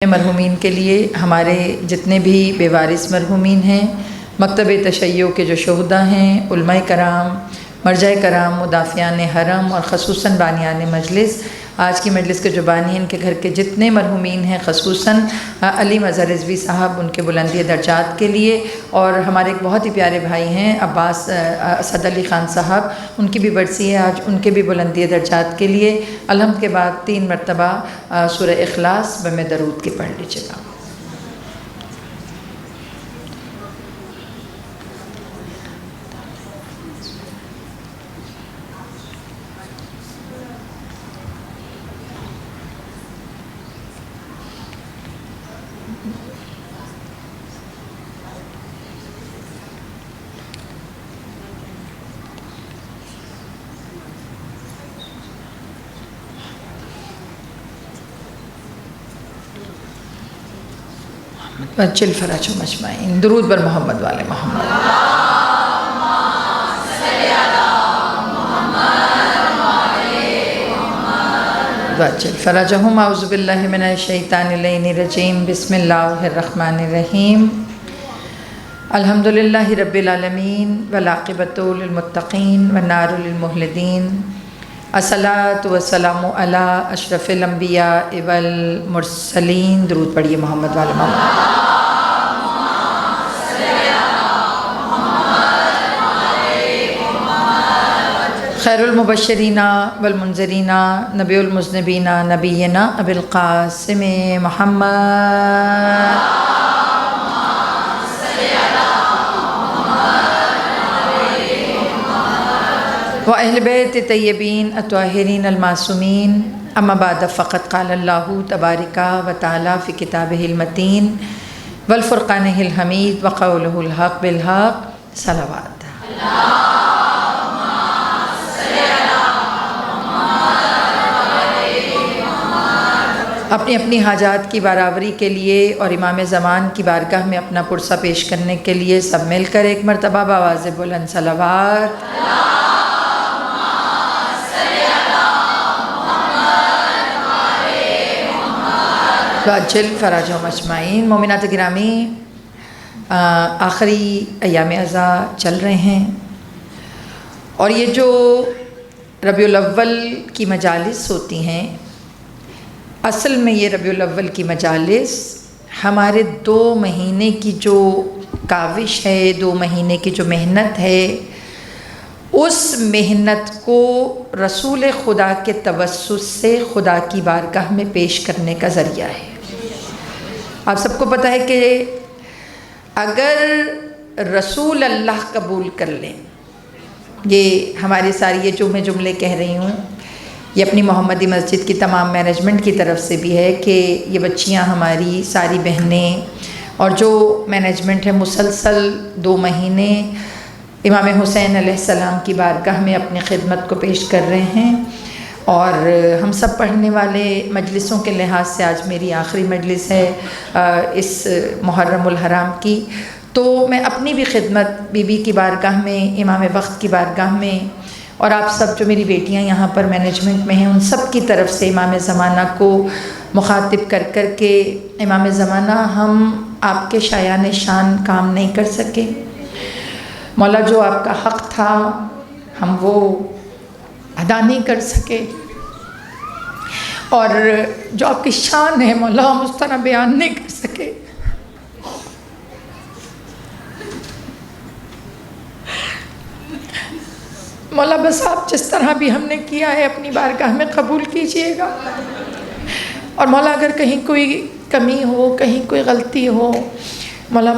مرحومین کے لیے ہمارے جتنے بھی بے وارث مرحومین ہیں، مکتب تشیع کے جو شہداء ہیں، علماء کرام، مرجع کرام، مدافعان حرم اور خصوصاً بانیان مجلس، آج کی مجلس کے جو بانی ہیں ان کے گھر کے جتنے مرحومین ہیں، خصوصاً علی مظہر رضوی صاحب، ان کے بلندی درجات کے لیے، اور ہمارے ایک بہت ہی پیارے بھائی ہیں عباس اسد علی خان صاحب، ان کی بھی برسی ہے آج، ان کے بھی بلندی درجات کے لیے الحمد کے بعد 3 مرتبہ سورہ اخلاص بم درود کی پڑھ لیجیے گا۔ چل فرج مجمعین، درود بر محمد والے محمد۔ چل فرجہم، اعوذ باللہ من الشیطان الرجیم، بسم اللہ الرحمن الرحیم۔ الحمدللہ رب العالمین والعاقبۃ للمتقین والنار للمخلدین، الصلاۃ والسلام علی اشرف الانبیاء والمرسلین۔ درود پڑھیے محمد والے محمد۔ خیر المبشرین والمنذرین، نبی المذنبین، نبینا ابی القاسم محمد۔ وأہل بیت طیبین الطاہرین المعصومین، اما بعد فقد قال اللہ تبارک و تعالی فی کتابہ المتین والفرقانہ الحمید وقولہ الحق بالحق، صلوات۔ اپنی اپنی حاجات کی برابری کے لیے اور امام زمان کی بارگاہ میں اپنا پرسہ پیش کرنے کے لیے سب مل کر ایک مرتبہ بآواز بلند صلوات۔ عجل فرجہم اجمعین۔ مومنات گرامی، آخری ایام عزا چل رہے ہیں، اور یہ جو ربیع الاول کی مجالس ہوتی ہیں، اصل میں یہ ربیع الاول کی مجالس ہمارے 2 مہینے کی جو کاوش ہے، 2 مہینے کی جو محنت ہے، اس محنت کو رسول خدا کے توسط سے خدا کی بارگاہ میں پیش کرنے کا ذریعہ ہے۔ آپ سب کو پتہ ہے کہ اگر رسول اللہ قبول کر لیں، یہ ہماری ساری یہ جو میں جملے کہہ رہی ہوں، یہ اپنی محمدی مسجد کی تمام مینجمنٹ کی طرف سے بھی ہے کہ یہ بچیاں ہماری ساری بہنیں اور جو مینجمنٹ ہے مسلسل 2 مہینے امام حسین علیہ السلام کی بارگاہ میں اپنی خدمت کو پیش کر رہے ہیں، اور ہم سب پڑھنے والے مجلسوں کے لحاظ سے آج میری آخری مجلس ہے اس محرم الحرام کی، تو میں اپنی بھی خدمت بی بی کی بارگاہ میں، امام وقت کی بارگاہ میں، اور آپ سب جو میری بیٹیاں یہاں پر مینجمنٹ میں ہیں ان سب کی طرف سے امام زمانہ کو مخاطب کر کر کے، امام زمانہ ہم آپ کے شایان شان کام نہیں کر سکے، مولا جو آپ کا حق تھا ہم وہ ادا نہیں کر سکے، اور جو آپ کی شان ہے مولا ہم اس طرح بیان نہیں کر سکے۔ مولا بس آپ جس طرح بھی ہم نے کیا ہے اپنی بارگاہ میں قبول کیجئے گا، اور مولا اگر کہیں کوئی کمی ہو، کہیں کوئی غلطی ہو، مولا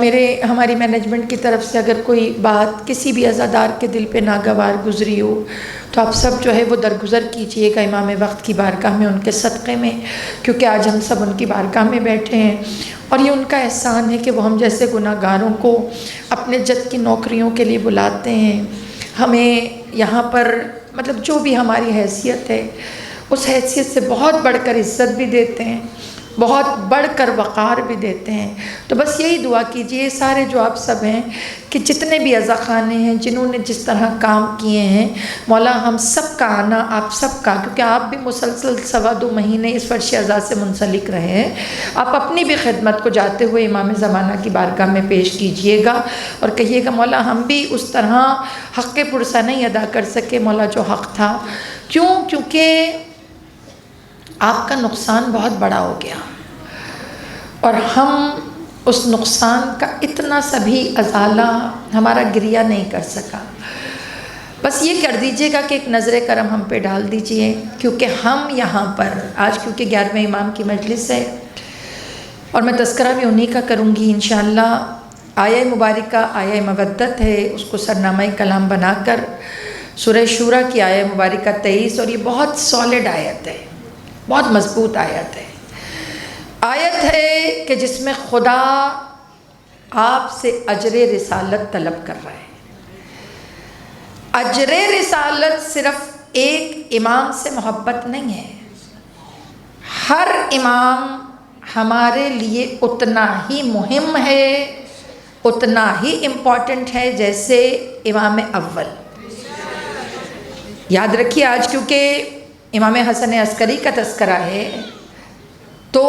ہماری مینجمنٹ کی طرف سے اگر کوئی بات کسی بھی عزادار کے دل پہ ناگوار گزری ہو تو آپ سب جو ہے وہ درگزر کیجئے گا امام وقت کی بارگاہ میں، ان کے صدقے میں، کیونکہ آج ہم سب ان کی بارگاہ میں بیٹھے ہیں، اور یہ ان کا احسان ہے کہ وہ ہم جیسے گناہ گاروں کو اپنے جد کی نوکریوں کے لیے بلاتے ہیں، ہمیں یہاں پر مطلب جو بھی ہماری حیثیت ہے اس حیثیت سے بہت بڑھ کر عزت بھی دیتے ہیں، بہت بڑھ کر وقار بھی دیتے ہیں۔ تو بس یہی دعا کیجئے سارے جو آپ سب ہیں کہ جتنے بھی عزا خانے ہیں جنہوں نے جس طرح کام کیے ہیں، مولا ہم سب کا آنا آپ سب کا، کیونکہ آپ بھی مسلسل 2.25 مہینے اس فرش عزا سے منسلک رہے ہیں، آپ اپنی بھی خدمت کو جاتے ہوئے امام زمانہ کی بارگاہ میں پیش کیجئے گا اور کہیے گا مولا ہم بھی اس طرح حق پرسہ نہیں ادا کر سکے مولا جو حق تھا، کیونکہ آپ کا نقصان بہت بڑا ہو گیا اور ہم اس نقصان کا اتنا سا بھی ازالہ ہمارا گریہ نہیں کر سکا۔ بس یہ کر دیجئے گا کہ ایک نظر کرم ہم پہ ڈال دیجئے، کیونکہ ہم یہاں پر آج کیونکہ 11ویں امام کی مجلس ہے اور میں تذکرہ بھی انہی کا کروں گی انشاءاللہ۔ آیہ مبارکہ آیہ مودت ہے، اس کو سرنامہ کلام بنا کر سورہ شورى کی آیہ مبارکہ 23، اور یہ بہت سالڈ آیت ہے، بہت مضبوط آیت ہے۔ آیت ہے کہ جس میں خدا آپ سے اجر رسالت طلب کر رہا ہے۔ اجر رسالت صرف ایک امام سے محبت نہیں ہے، ہر امام ہمارے لیے اتنا ہی مہم ہے، اتنا ہی امپورٹنٹ ہے جیسے امام اول۔ یاد رکھیے آج کیونکہ امام حسن عسکری کا تذکرہ ہے تو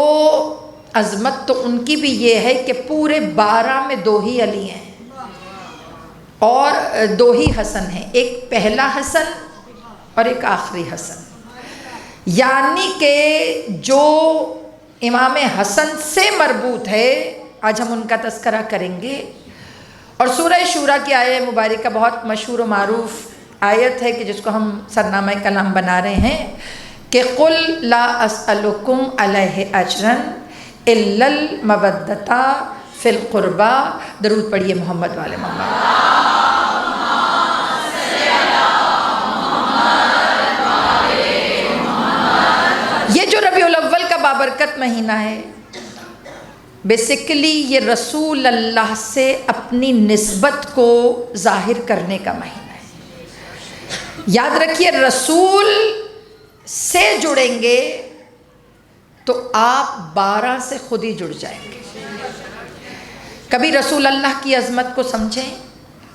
عظمت تو ان کی بھی یہ ہے کہ پورے 12 میں 2 ہی علی ہیں اور 2 ہی حسن ہیں، ایک پہلا حسن اور ایک آخری حسن، یعنی کہ جو امام حسن سے مربوط ہے آج ہم ان کا تذکرہ کریں گے۔ اور سورہ شورى کی آیہ مبارکہ بہت مشہور و معروف آیت ہے کہ جس کو ہم سرنامہ کلام بنا رہے ہیں کہ قل لا اسألکم علیہ اجرا الا المودۃ فی القربى۔ درود پڑھیے محمد والے محمد۔ یہ جو ربیع الاول کا بابرکت مہینہ ہے بیسیکلی یہ رسول اللہ سے اپنی نسبت کو ظاہر کرنے کا مہینہ ہے۔ یاد رکھیے رسول سے جڑیں گے تو آپ 12 سے خود ہی جڑ جائیں گے۔ کبھی رسول اللہ کی عظمت کو سمجھیں،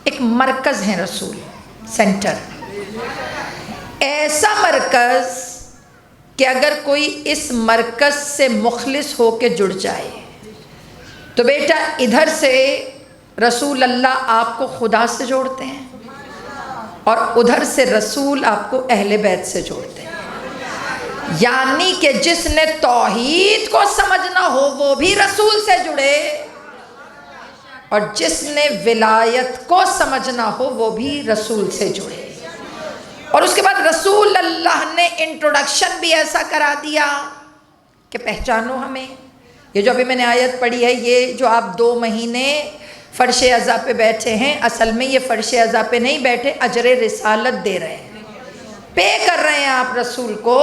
ایک مرکز ہے رسول، سینٹر، ایسا مرکز کہ اگر کوئی اس مرکز سے مخلص ہو کے جڑ جائے تو بیٹا ادھر سے رسول اللہ آپ کو خدا سے جوڑتے ہیں اور ادھر سے رسول آپ کو اہل بیت سے جوڑتے ہیں، یعنی کہ جس نے توحید کو سمجھنا ہو وہ بھی رسول سے جڑے اور جس نے ولایت کو سمجھنا ہو وہ بھی رسول سے جڑے۔ اور اس کے بعد رسول اللہ نے انٹروڈکشن بھی ایسا کرا دیا کہ پہچانو ہمیں۔ یہ جو ابھی میں نے آیت پڑھی ہے، یہ جو آپ 2 مہینے فرش عزا پہ بیٹھے ہیں، اصل میں یہ فرش عزا پہ نہیں بیٹھے، اجر رسالت دے رہے ہیں، پے کر رہے ہیں آپ رسول کو۔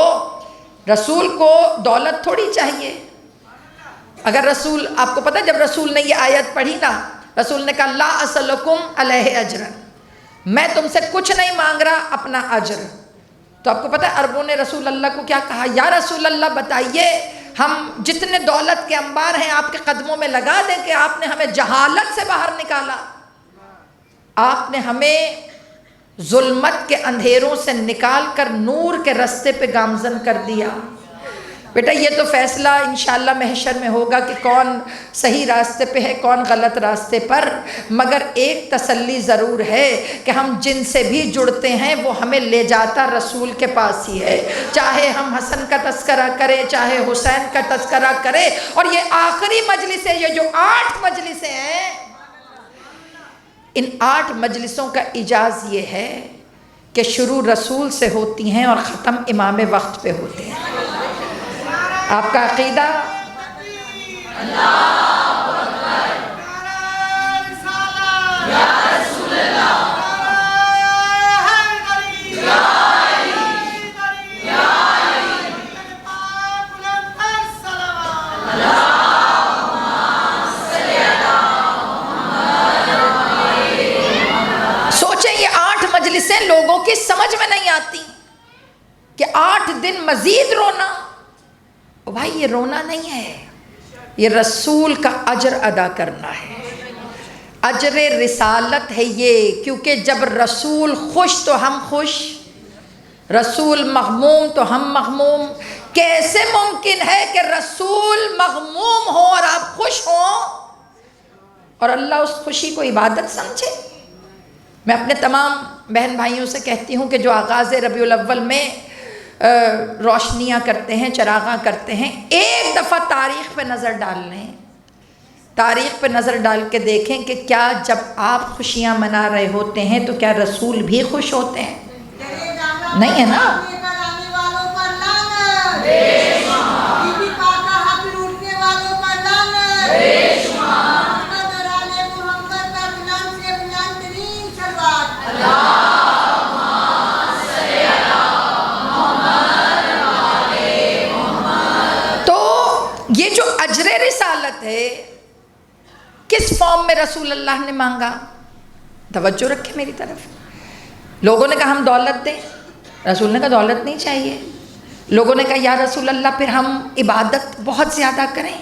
رسول کو دولت تھوڑی چاہیے۔ اگر رسول، آپ کو پتہ جب رسول نے یہ آیت پڑھی نا، رسول نے کہا لا اسألکم علیہ اجرا، میں تم سے کچھ نہیں مانگ رہا اپنا اجر، تو آپ کو پتہ ہے عربوں نے رسول اللہ کو کیا کہا؟ یا رسول اللہ بتائیے ہم جتنے دولت کے انبار ہیں آپ کے قدموں میں لگا دیں کہ آپ نے ہمیں جہالت سے باہر نکالا، آپ نے ہمیں ظلمت کے اندھیروں سے نکال کر نور کے رستے پہ گامزن کر دیا۔ بیٹا یہ تو فیصلہ انشاءاللہ محشر میں ہوگا کہ کون صحیح راستے پہ ہے کون غلط راستے پر، مگر ایک تسلی ضرور ہے کہ ہم جن سے بھی جڑتے ہیں وہ ہمیں لے جاتا رسول کے پاس ہی ہے، چاہے ہم حسن کا تذکرہ کریں چاہے حسین کا تذکرہ کریں۔ اور یہ آخری مجلس ہے، یہ جو 8 مجلسیں ہیں، ان 8 مجلسوں کا اعجاز یہ ہے کہ شروع رسول سے ہوتی ہیں اور ختم امام وقت پہ ہوتے ہیں۔ آپ کا عقیدہ سوچیں یہ 8 مجلسیں لوگوں کی سمجھ میں نہیں آتی کہ 8 دن مزید رونا، بھائی یہ رونا نہیں ہے، یہ رسول کا اجر ادا کرنا ہے، اجر رسالت ہے یہ، کیونکہ جب رسول خوش تو ہم خوش، رسول مغموم تو ہم مغموم۔ کیسے ممکن ہے کہ رسول مغموم ہو اور آپ خوش ہوں اور اللہ اس خوشی کو عبادت سمجھے؟ میں اپنے تمام بہن بھائیوں سے کہتی ہوں کہ جو آغاز ربیع الاول میں روشنیاں کرتے ہیں، چراغاں کرتے ہیں، ایک دفعہ تاریخ پہ نظر ڈال لیں، تاریخ پہ نظر ڈال کے دیکھیں کہ کیا جب آپ خوشیاں منا رہے ہوتے ہیں تو کیا رسول بھی خوش ہوتے ہیں؟ نہیں ہے نا؟ تو یہ جو اجر رسالت ہے کس فارم میں رسول اللہ نے مانگا؟ توجہ رکھیں میری طرف۔ لوگوں نے کہا ہم دولت دیں، رسول نے کہا دولت نہیں چاہیے۔ لوگوں نے کہا یا رسول اللہ پھر ہم عبادت بہت زیادہ کریں،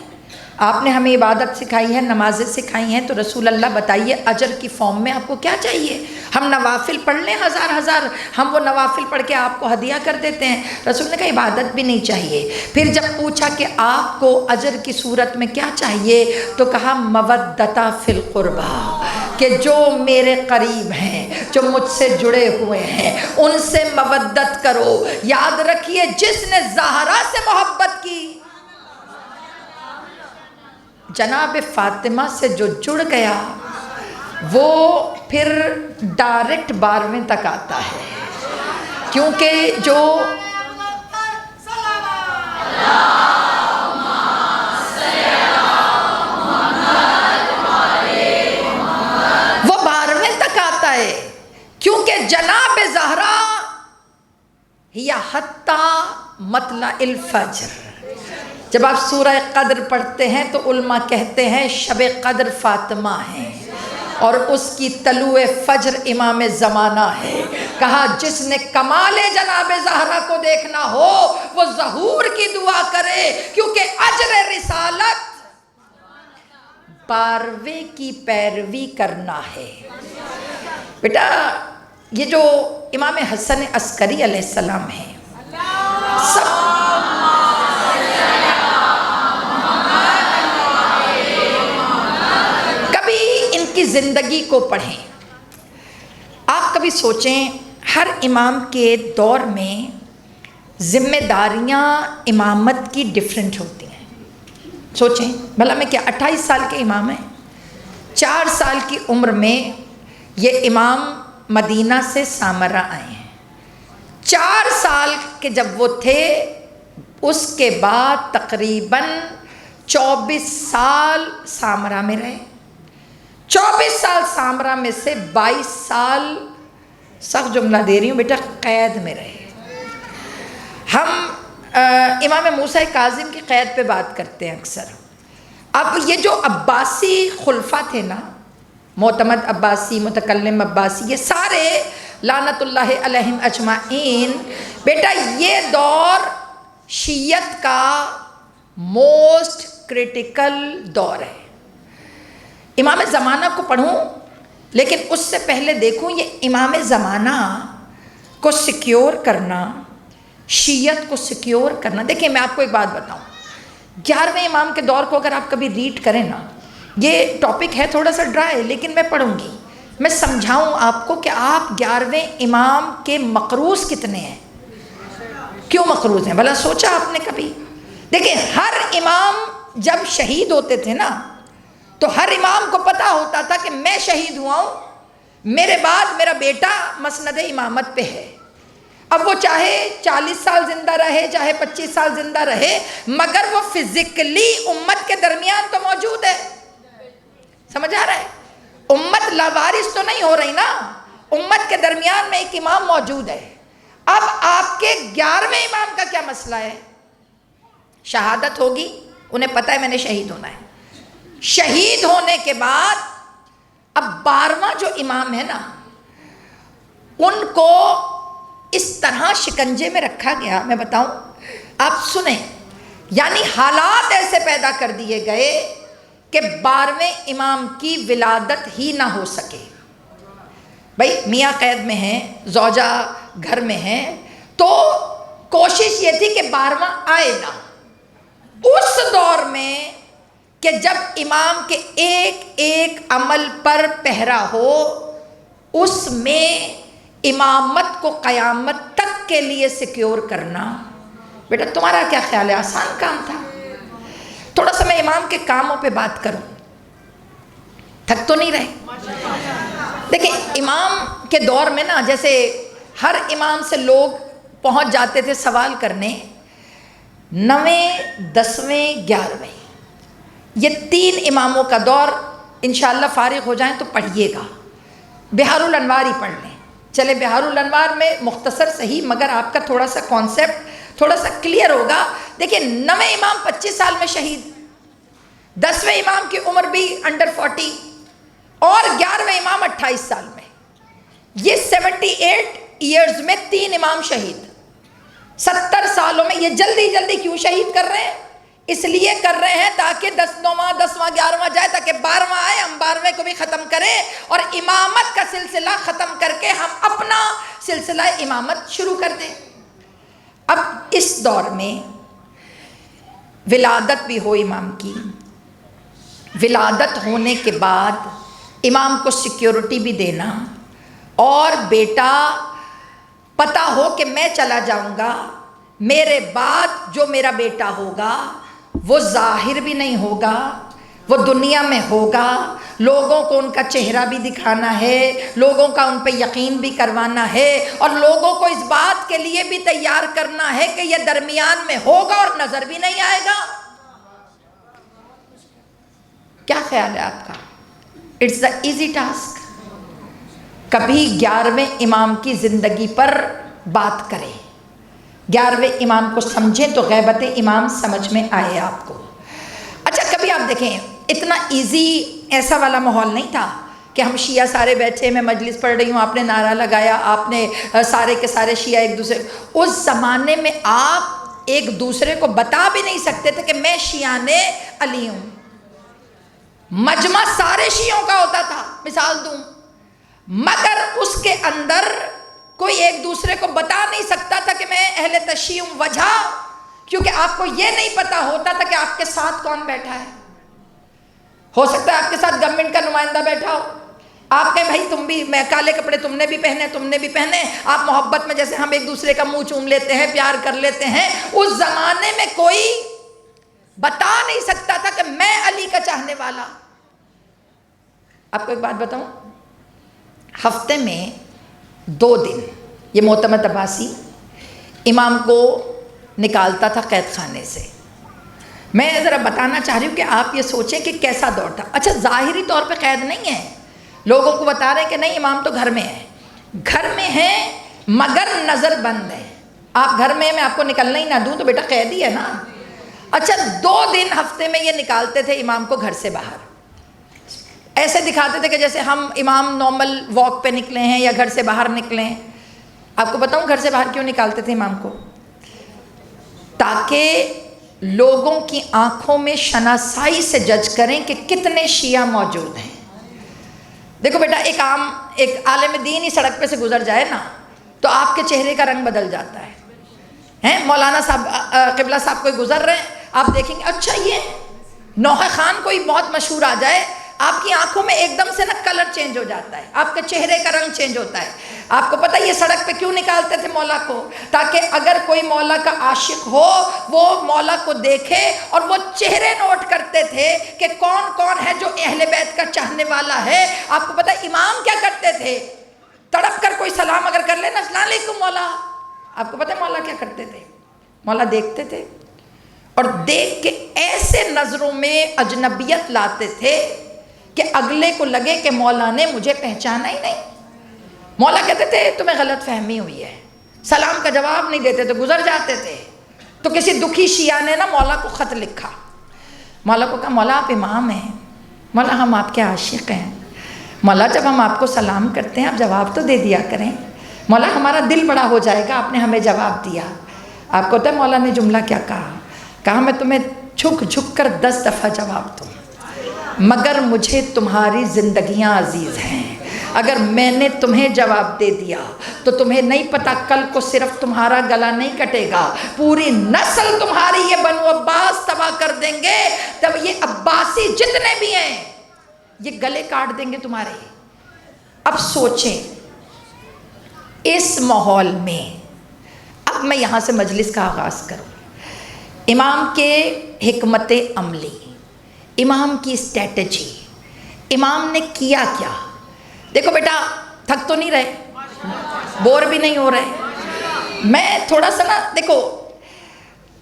آپ نے ہمیں عبادت سکھائی ہے، نمازیں سکھائی ہیں، تو رسول اللہ بتائیے اجر کی فارم میں آپ کو کیا چاہیے؟ ہم نوافل پڑھ لیں ہزار ہزار، ہم وہ نوافل پڑھ کے آپ کو ہدیہ کر دیتے ہیں۔ رسول نے کہا عبادت بھی نہیں چاہیے۔ پھر جب پوچھا کہ آپ کو اجر کی صورت میں کیا چاہیے تو کہا مودۃ فی القربہ، کہ جو میرے قریب ہیں، جو مجھ سے جڑے ہوئے ہیں، ان سے مودت کرو۔ یاد رکھیے جس نے زہرا سے محبت کی، جناب فاطمہ سے جو جڑ گیا وہ پھر ڈائریکٹ 12ویں تک آتا ہے، کیونکہ جو وہ 12ویں تک آتا ہے، کیونکہ جناب زہرا یا حتی مطلع الفجر۔ جب آپ سورہ قدر پڑھتے ہیں تو علماء کہتے ہیں شب قدر فاطمہ ہے اور اس کی طلوع فجر امام زمانہ ہے۔ کہا جس نے کمال جناب زہرا کو دیکھنا ہو وہ ظہور کی دعا کرے، کیونکہ اجر رسالت 12ویں کی پیروی کرنا ہے۔ بیٹا یہ جو امام حسن عسکری علیہ السلام ہیں، کی زندگی کو پڑھیں، آپ کبھی سوچیں ہر امام کے دور میں ذمہ داریاں امامت کی ڈیفرنٹ ہوتی ہیں۔ سوچیں بھلا میں کیا 28 سال کے امام ہیں، 4 سال کی عمر میں یہ امام مدینہ سے سامرہ آئے ہیں، 4 سال کے جب وہ تھے اس کے بعد تقریباً 24 سال سامرہ میں رہے، 24 سال سامرہ میں سے 22 سال، سخت جملہ دے رہی ہوں بیٹا، قید میں رہے۔ ہم امام موسیٰ کاظم کی قید پہ بات کرتے ہیں اکثر۔ اب یہ جو عباسی خلفاء تھے نا، معتمد عباسی، متکلم عباسی، یہ سارے لعنت اللہ علیہم اجمعین، بیٹا یہ دور شیعت کا موسٹ کریٹیکل دور ہے۔ امام زمانہ کو پڑھوں لیکن اس سے پہلے دیکھوں یہ امام زمانہ کو سیکیور کرنا، شیعت کو سیکیور کرنا۔ دیکھیں میں آپ کو ایک بات بتاؤں، 11ویں امام کے دور کو اگر آپ کبھی ریڈ کریں نا، یہ ٹاپک ہے تھوڑا سا ڈرائی لیکن میں پڑھوں گی، میں سمجھاؤں آپ کو کہ آپ 11ویں امام کے مقروض کتنے ہیں، کیوں مقروض ہیں، بھلا سوچا آپ نے کبھی؟ دیکھیں ہر امام جب شہید ہوتے تھے نا تو ہر امام کو پتا ہوتا تھا کہ میں شہید ہوا ہوں، میرے بعد میرا بیٹا مسند امامت پہ ہے۔ اب وہ چاہے 40 سال زندہ رہے، چاہے 25 سال زندہ رہے، مگر وہ فزیکلی امت کے درمیان تو موجود ہے۔ سمجھ آ رہا ہے؟ امت لاوارث تو نہیں ہو رہی نا، امت کے درمیان میں ایک امام موجود ہے۔ اب آپ کے 11ویں امام کا کیا مسئلہ ہے؟ شہادت ہوگی، انہیں پتہ ہے میں نے شہید ہونا ہے، شہید ہونے کے بعد اب 12واں جو امام ہے نا، ان کو اس طرح شکنجے میں رکھا گیا، میں بتاؤں آپ سنیں، یعنی حالات ایسے پیدا کر دیے گئے کہ 12ویں امام کی ولادت ہی نہ ہو سکے۔ بھائی میاں قید میں ہیں، زوجہ گھر میں ہیں، تو کوشش یہ تھی کہ 12واں آئے نہ۔ اس دور میں کہ جب امام کے ایک ایک عمل پر پہرا ہو، اس میں امامت کو قیامت تک کے لیے سیکیور کرنا، بیٹا تمہارا کیا خیال ہے آسان کام تھا؟ تھوڑا سا میں امام کے کاموں پہ بات کروں، تھک تو نہیں رہے؟ دیکھیں امام کے دور میں نا، جیسے ہر امام سے لوگ پہنچ جاتے تھے سوال کرنے، 9ویں 10ویں 11ویں، یہ 3 اماموں کا دور انشاءاللہ فارغ ہو جائیں تو پڑھیے گا۔ بہار الانوار ہی پڑھ لیں، چلے بہار الانوار میں مختصر صحیح مگر آپ کا تھوڑا سا کانسیپٹ تھوڑا سا کلیئر ہوگا۔ دیکھیں 9ویں امام 25 سال میں شہید، 10ویں امام کی عمر بھی انڈر 40 اور 11ویں امام 28 سال میں، یہ 78 ایئرز میں 3 امام شہید۔ 70 سالوں میں یہ جلدی جلدی کیوں شہید کر رہے ہیں؟ اس لیے کر رہے ہیں تاکہ 9واں 10واں 11واں جائے، تاکہ 12واں آئے، ہم 12ویں کو بھی ختم کریں اور امامت کا سلسلہ ختم کر کے ہم اپنا سلسلہ امامت شروع کر دیں۔ اب اس دور میں ولادت بھی ہو امام کی، ولادت ہونے کے بعد امام کو سیکیورٹی بھی دینا، اور بیٹا پتہ ہو کہ میں چلا جاؤں گا، میرے بعد جو میرا بیٹا ہوگا وہ ظاہر بھی نہیں ہوگا، وہ دنیا میں ہوگا، لوگوں کو ان کا چہرہ بھی دکھانا ہے، لوگوں کا ان پہ یقین بھی کروانا ہے، اور لوگوں کو اس بات کے لیے بھی تیار کرنا ہے کہ یہ درمیان میں ہوگا اور نظر بھی نہیں آئے گا۔ کیا خیال ہے آپ کا؟ It's the easy task? کبھی 11ویں امام کی زندگی پر بات کریں، 11ویں امام کو سمجھیں تو غیبت امام سمجھ میں آئے آپ کو۔ اچھا کبھی آپ دیکھیں اتنا ایزی ایسا والا ماحول نہیں تھا کہ ہم شیعہ سارے بیٹھے، میں مجلس پڑھ رہی ہوں، آپ نے نعرہ لگایا، آپ نے سارے کے سارے شیعہ ایک دوسرے، اس زمانے میں آپ ایک دوسرے کو بتا بھی نہیں سکتے تھے کہ میں شیعہ نے علی ہوں۔ مجمع سارے شیعوں کا ہوتا تھا، مثال دوں، مگر اس کے اندر کوئی ایک دوسرے کو بتا نہیں سکتا تھا کہ میں اہل تشیع ہوں۔ وجہ کیونکہ آپ کو یہ نہیں پتا ہوتا تھا کہ آپ کے ساتھ کون بیٹھا ہے۔ ہو سکتا ہے آپ کے ساتھ گورنمنٹ کا نمائندہ بیٹھا ہو، آپ کہیں بھائی تم بھی، میں کالے کپڑے تم نے بھی پہنے، تم نے بھی پہنے، آپ محبت میں جیسے ہم ایک دوسرے کا منہ چوم لیتے ہیں، پیار کر لیتے ہیں۔ اس زمانے میں کوئی بتا نہیں سکتا تھا کہ میں علی کا چاہنے والا۔ آپ کو ایک بات بتاؤں، ہفتے میں 2 دن یہ معتمد عباسی امام کو نکالتا تھا قید خانے سے۔ میں ذرا بتانا چاہ رہی ہوں کہ آپ یہ سوچیں کہ کیسا دور تھا۔ اچھا ظاہری طور پہ قید نہیں ہے، لوگوں کو بتا رہے ہیں کہ نہیں امام تو گھر میں ہے، گھر میں ہے مگر نظر بند ہے۔ آپ گھر میں، میں آپ کو نکلنا ہی نہ دوں تو بیٹا قید ہی ہے نا۔ اچھا 2 دن ہفتے میں یہ نکالتے تھے امام کو گھر سے باہر، ایسے دکھاتے تھے کہ جیسے ہم امام نارمل واک پہ نکلے ہیں یا گھر سے باہر نکلے ہیں۔ آپ کو بتاؤں گھر سے باہر کیوں نکالتے تھے امام کو؟ تاکہ لوگوں کی آنکھوں میں شناسائی سے جج کریں کہ کتنے شیعہ موجود ہیں۔ دیکھو بیٹا ایک عالم دین ہی سڑک پہ سے گزر جائے نا تو آپ کے چہرے کا رنگ بدل جاتا ہے۔ مولانا صاحب قبلہ صاحب کوئی گزر رہے ہیں، آپ دیکھیں گے اچھا یہ نوحہ خان کوئی بہت مشہور آ جائے، آپ کی آنکھوں میں ایک دم سے نا کلر چینج ہو جاتا ہے، آپ کے چہرے کا رنگ چینج ہوتا ہے۔ آپ کو پتہ یہ سڑک پہ کیوں نکالتے تھے مولا کو؟ تاکہ اگر کوئی مولا کا عاشق ہو وہ مولا کو دیکھے، اور وہ چہرے نوٹ کرتے تھے کہ کون کون ہے جو اہل بیت کا چاہنے والا ہے۔ آپ کو پتہ امام کیا کرتے تھے؟ تڑپ کر کوئی سلام اگر کر لینا، السلام علیکم مولا، آپ کو پتہ مولا کیا کرتے تھے؟ مولا دیکھتے تھے اور دیکھ کے ایسے نظروں میں اجنبیت لاتے تھے کہ اگلے کو لگے کہ مولا نے مجھے پہچانا ہی نہیں۔ مولا کہتے تھے تمہیں غلط فہمی ہوئی ہے، سلام کا جواب نہیں دیتے تھے، گزر جاتے تھے۔ تو کسی دکھی شیعہ نے نا مولا کو خط لکھا، مولا کو کہا مولا آپ امام ہیں، مولا ہم آپ کے عاشق ہیں، مولا جب ہم آپ کو سلام کرتے ہیں آپ جواب تو دے دیا کریں، مولا ہمارا دل بڑا ہو جائے گا، آپ نے ہمیں جواب دیا۔ آپ کو پتہ ہے مولا نے جملہ کیا کہا؟ کہا میں تمہیں جھک جھک کر 10 دفعہ جواب دوں مگر مجھے تمہاری زندگیاں عزیز ہیں. اگر میں نے تمہیں جواب دے دیا تو تمہیں نہیں پتا کل کو صرف تمہارا گلا نہیں کٹے گا، پوری نسل تمہاری یہ بنو عباس تباہ کر دیں گے. تب یہ عباسی جتنے بھی ہیں یہ گلے کاٹ دیں گے تمہارے. اب سوچیں اس ماحول میں، اب میں یہاں سے مجلس کا آغاز کروں. امام کے حکمت عملی، امام کی اسٹریٹجی، امام نے کیا کیا. دیکھو بیٹا، تھک تو نہیں رہے، بور بھی نہیں ہو رہے. میں تھوڑا سا نا، دیکھو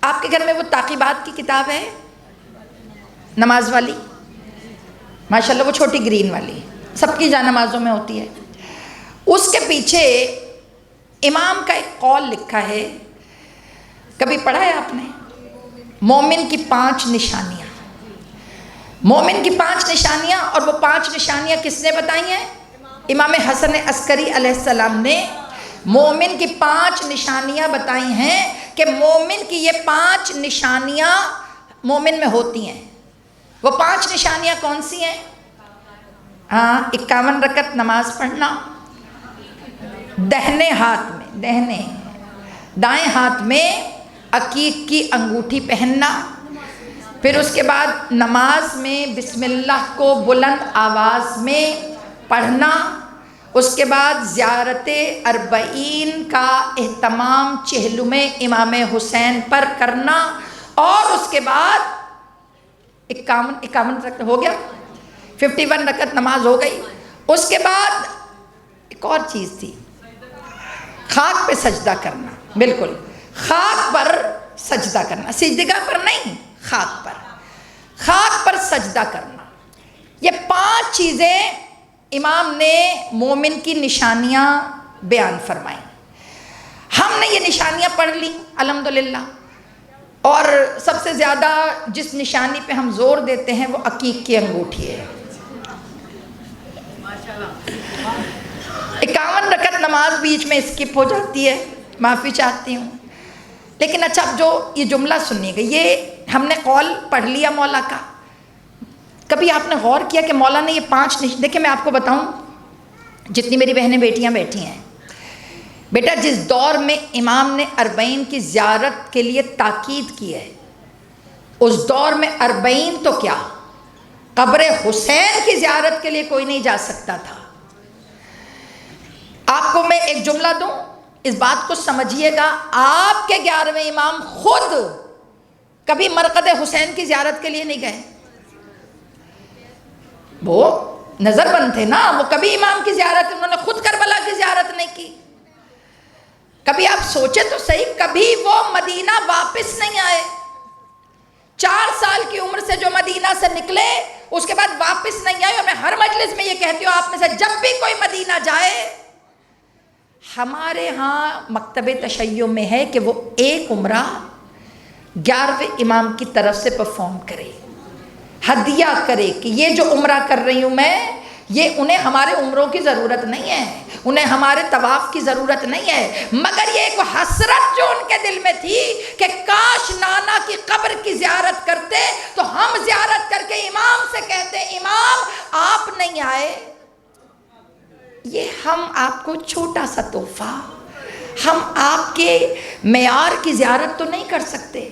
آپ کے گھر میں وہ تعقیبات کی کتاب ہے نماز والی، ماشاءاللہ وہ چھوٹی گرین والی سب کی جا نمازوں میں ہوتی ہے. اس کے پیچھے امام کا ایک قول لکھا ہے، کبھی پڑھا ہے آپ نے؟ مومن کی 5 نشانیاں. مومن کی 5 نشانیاں، اور وہ 5 نشانیاں کس نے بتائی ہیں؟ امام حسن عسکری علیہ السلام نے مومن کی 5 نشانیاں بتائی ہیں کہ مومن کی یہ 5 نشانیاں مومن میں ہوتی ہیں. وہ 5 نشانیاں کون سی ہیں؟ 51 رکعت نماز پڑھنا، دہنے ہاتھ میں، دائیں ہاتھ میں عقیق کی انگوٹھی پہننا، پھر اس کے بعد نماز میں بسم اللہ کو بلند آواز میں پڑھنا، اس کے بعد زیارت 40 کا اہتمام چہلم امام حسین پر کرنا، اور اس کے بعد 51 رکعت ہو گیا، 51 رکعت نماز ہو گئی. اس کے بعد ایک اور چیز تھی، خاک پہ سجدہ کرنا. بالکل خاک پر سجدہ کرنا، سجدگاہ پر نہیں، خاک پر سجدہ کرنا. یہ 5 چیزیں امام نے مومن کی نشانیاں بیان فرمائیں. ہم نے یہ نشانیاں پڑھ لی الحمدللہ، اور سب سے زیادہ جس نشانی پہ ہم زور دیتے ہیں وہ عقیق کی انگوٹھی ہے. 51 رکعت نماز بیچ میں اسکپ ہو جاتی ہے، معافی چاہتی ہوں. لیکن اچھا، اب جو یہ جملہ سنیے گا، یہ ہم نے قول پڑھ لیا مولا کا. کبھی آپ نے غور کیا کہ مولا نے یہ 5 دیکھیں میں آپ کو بتاؤں، جتنی میری بہنیں بیٹیاں بیٹھی ہیں، بیٹا جس دور میں امام نے 40 کی زیارت کے لیے تاکید کی ہے، اس دور میں 40 تو کیا، قبر حسین کی زیارت کے لیے کوئی نہیں جا سکتا تھا. آپ کو میں ایک جملہ دوں، اس بات کو سمجھیے گا. آپ کے 11ویں امام خود کبھی مرقد حسین کی زیارت کے لیے نہیں گئے. وہ نظر بند تھے نا، وہ کبھی امام کی زیارت، انہوں نے خود کربلا کی زیارت نہیں کی. کبھی آپ سوچیں تو صحیح، کبھی وہ مدینہ واپس نہیں آئے. 4 سال کی عمر سے جو مدینہ سے نکلے اس کے بعد واپس نہیں آئے. اور میں ہر مجلس میں یہ کہتی ہوں آپ میں سے جب بھی کوئی مدینہ جائے، ہمارے ہاں مکتب تشیع میں ہے کہ وہ ایک عمرہ 11ویں امام کی طرف سے پرفارم کرے، ہدیہ کرے کہ یہ جو عمرہ کر رہی ہوں میں، یہ انہیں ہمارے عمروں کی ضرورت نہیں ہے، انہیں ہمارے طواف کی ضرورت نہیں ہے، مگر یہ ایک حسرت جو ان کے دل میں تھی کہ کاش نانا کی قبر کی زیارت کرتے تو ہم زیارت کر کے امام سے کہتے امام آپ نہیں آئے. یہ ہم آپ کو چھوٹا سا تحفہ، ہم آپ کے معیار کی زیارت تو نہیں کر سکتے،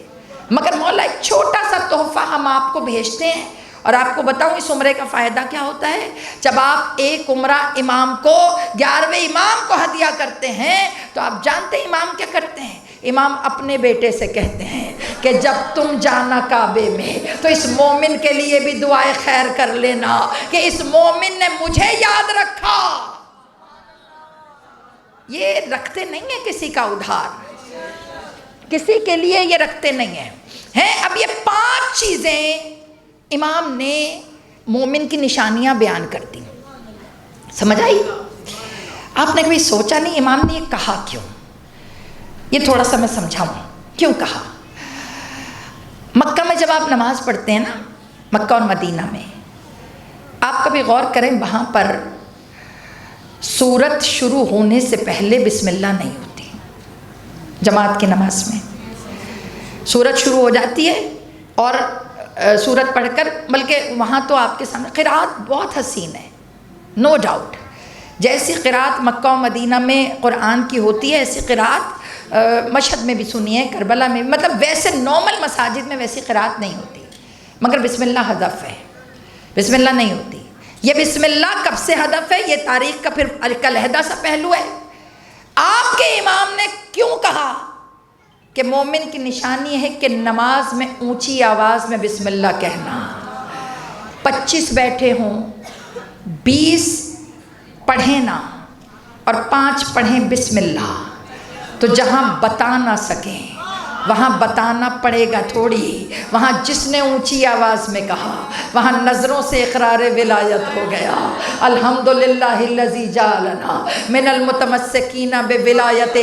مگر مولا ایک چھوٹا سا تحفہ ہم آپ کو بھیجتے ہیں. اور آپ کو بتاؤں اس عمرے کا فائدہ کیا ہوتا ہے؟ جب آپ ایک عمرہ امام کو، 11ویں امام کو ہدیہ کرتے ہیں تو آپ جانتے ہیں امام کیا کرتے ہیں؟ امام اپنے بیٹے سے کہتے ہیں کہ جب تم جانا کعبے میں تو اس مومن کے لیے بھی دعائے خیر کر لینا کہ اس مومن نے مجھے یاد رکھا. یہ رکھتے نہیں ہیں کسی کا ادھار، کسی کے لیے یہ رکھتے نہیں ہیں. اب یہ 5 چیزیں امام نے مومن کی نشانیاں بیان کر دی. سمجھ آئی؟ آپ نے کبھی سوچا نہیں امام نے یہ کہا کیوں؟ یہ تھوڑا سا میں سمجھاؤں کیوں کہا. مکہ میں جب آپ نماز پڑھتے ہیں نا، مکہ اور مدینہ میں، آپ کبھی غور کریں وہاں پر سورت شروع ہونے سے پہلے بسم اللہ نہیں ہوتی. جماعت کی نماز میں سورت شروع ہو جاتی ہے اور سورت پڑھ کر، بلکہ وہاں تو آپ کے سامنے قرأت بہت حسین ہے، نو ڈاؤٹ. جیسی قرأت مکہ و مدینہ میں قرآن کی ہوتی ہے ایسی قرأت مشہد میں بھی سنی ہے، کربلا میں، مطلب ویسے نارمل مساجد میں ویسی قرأت نہیں ہوتی. مگر بسم اللہ ہدف ہے، بسم اللہ نہیں ہوتی. یہ بسم اللہ کب سے ہدف ہے، یہ تاریخ کا پھر ایک علیحدہ سا پہلو ہے. آپ کے امام نے کیوں کہا کہ مومن کی نشانی ہے کہ نماز میں اونچی آواز میں بسم اللہ کہنا. 25 بیٹھے ہوں، 20 پڑھیں نہ اور 5 پڑھیں بسم اللہ، تو جہاں بتا نہ سکیں وہاں بتانا پڑے گا تھوڑی. وہاں جس نے اونچی آواز میں کہا وہاں نظروں سے اقرار ولایت ہو گیا. الحمدللہ الذی جعلنا من المتمسکین بولایت